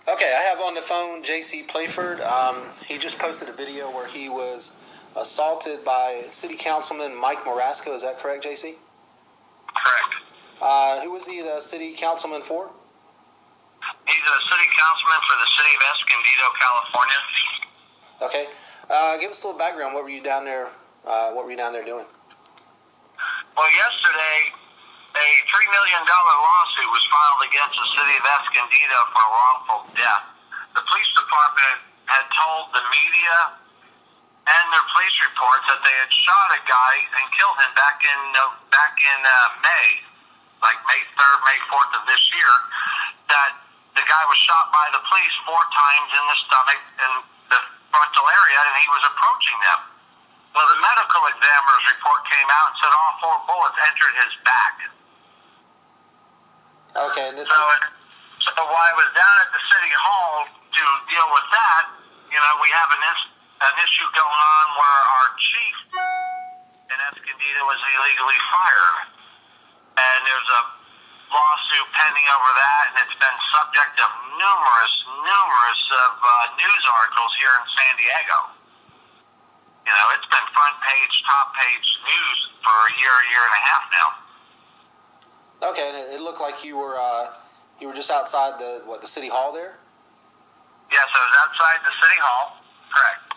Okay, I have on the phone J.C. Playford. He just posted a video where he was assaulted by City Councilman Mike Marasco. Is that correct, J.C.? Correct. Who was he the City Councilman for? He's a City Councilman for the City of Escondido, California. Okay. Give us a little background. What were you down there? What were you down there doing? Well, yesterday, a $3 million lawsuit was filed against the City of Escondido for a wrongful death. The police department had told the media and their police reports that they had shot a guy and killed him back in May, like May 3rd, May 4th of this year, that the guy was shot by the police 4 times in the stomach and the frontal area, and he was approaching them. Well, the medical examiner's report came out and said all 4 bullets entered his back. Okay. And so while I was down at the City Hall to deal with that, we have an issue going on where our chief in Escondido was illegally fired. And there's a lawsuit pending over that, and it's been subject of numerous news articles here in San Diego. It's been front page, top page news for a year and a half now. Okay, and it looked like you were just outside the City Hall there? Yes, I was outside the City Hall. Correct.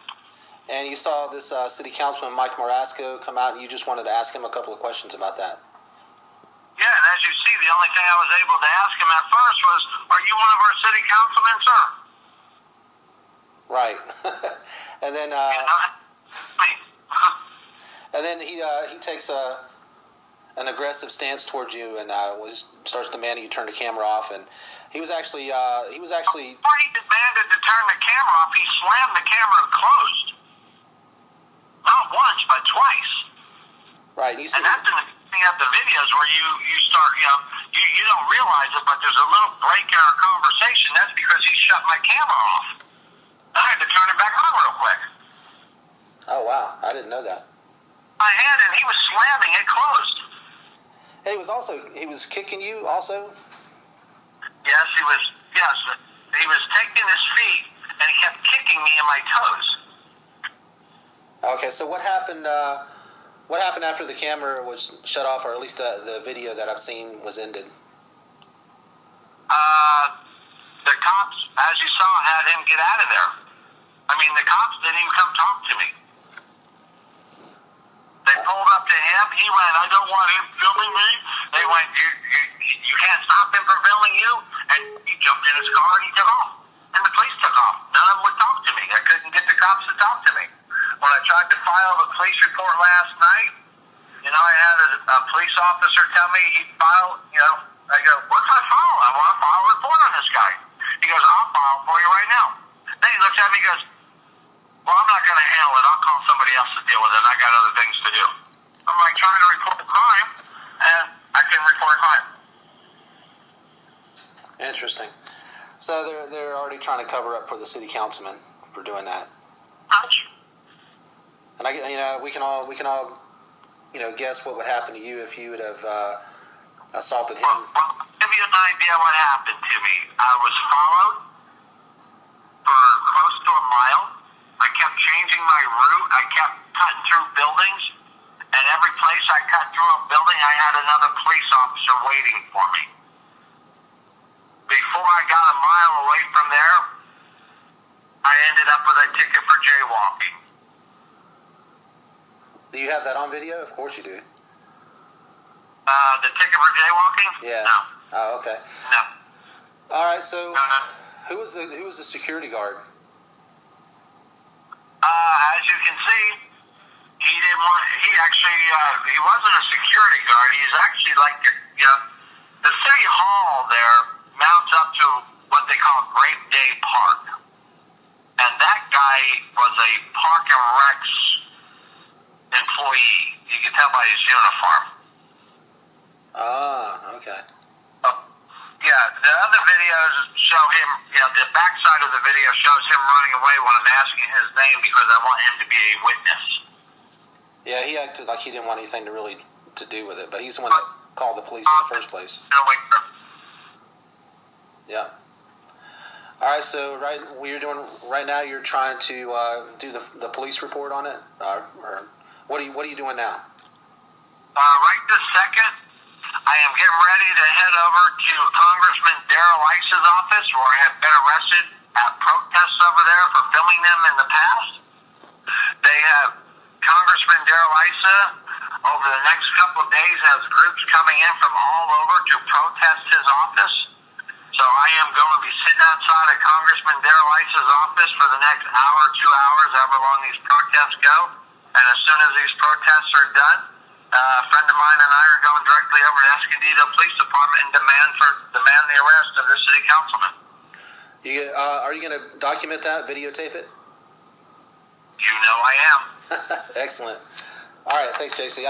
And you saw this City Councilman Mike Marasco come out, and you just wanted to ask him a couple of questions about that. Yeah, and as you see, the only thing I was able to ask him at first was, "Are you one of our city councilmen, sir?" Right. And then and then he takes an aggressive stance towards you and starts demanding you turn the camera off. And he was actually before he demanded to turn the camera off, he slammed the camera and closed. Not once, but twice. Right. And that's in the beginning of the videos where you start, you don't realize it, but there's a little break in our conversation. That's because he shut my camera off. I had to turn it back on real quick. Oh, wow. I didn't know that. I had it, and he was slamming it closed. And he was kicking you also? Yes, he was. Yes, he was taking his feet, and he kept kicking me in my toes. Okay, so what happened? What happened after the camera was shut off, or at least the video that I've seen was ended? The cops, as you saw, had him get out of there. I mean, the cops didn't even come talk to me. They pulled up to him. He went, "I don't want him filming me." They went, you can't stop him from filming you. And he jumped in his car and he took off. And the police took off. None of them would talk to me. I couldn't get the cops to talk to me. When I tried to file the police report last night, I had a police officer tell me he'd file, I go, "What can I file? I want to file a report on this guy." He goes, "I'll file for you right now." Then he looks at me and goes, "Well, I'm not going to handle it. I'll call somebody else to deal with it. I got other things to do." I'm like trying to report a crime, and I can report a crime. Interesting. So they're already trying to cover up for the city councilman for doing that. Ouch. And we can all guess what would happen to you if you would have assaulted him. Well, I'll give you an idea what happened to me. I was followed for close to a mile. I kept changing my route. I kept cutting through buildings. And every place I cut through a building, I had another police officer waiting for me. Before I got a mile away from there, I ended up with a ticket for jaywalking. Do you have that on video? Of course you do. The ticket for jaywalking? Yeah. No. Oh, okay. No. All right. So, No. who was the security guard? As you can see, he didn't want. He actually, he wasn't a security guard. He's actually like the city hall there mounts up to what they call Grape Day Park, and that guy was a Park and Recs employee. You can tell by his uniform. Ah, okay. Yeah, the other videos show him, the backside of the video shows him running away when I'm asking his name because I want him to be a witness. Yeah, he acted like he didn't want anything to do with it, but he's the one that called the police in the first place. No, wait. Yeah. All right, so what you're doing right now, you're trying to do the police report on it, or what are you doing now? Right this second, I am getting ready to head over to Congressman Darrell Ice's office, where I have been arrested at protests over there for filming them in the past. They have Congressman Darrell Ice over the next couple of days has groups coming in from all over to protest his office. So I am going to be sitting outside of Congressman Darrell Ice's office for the next hour, 2 hours, however long these protests go. And as soon as these protests are done, a friend of mine and I are going directly over to Escondido Police Department and demand the arrest of the city councilman. Are you going to document that, videotape it? You know I am. Excellent. All right, thanks, JC.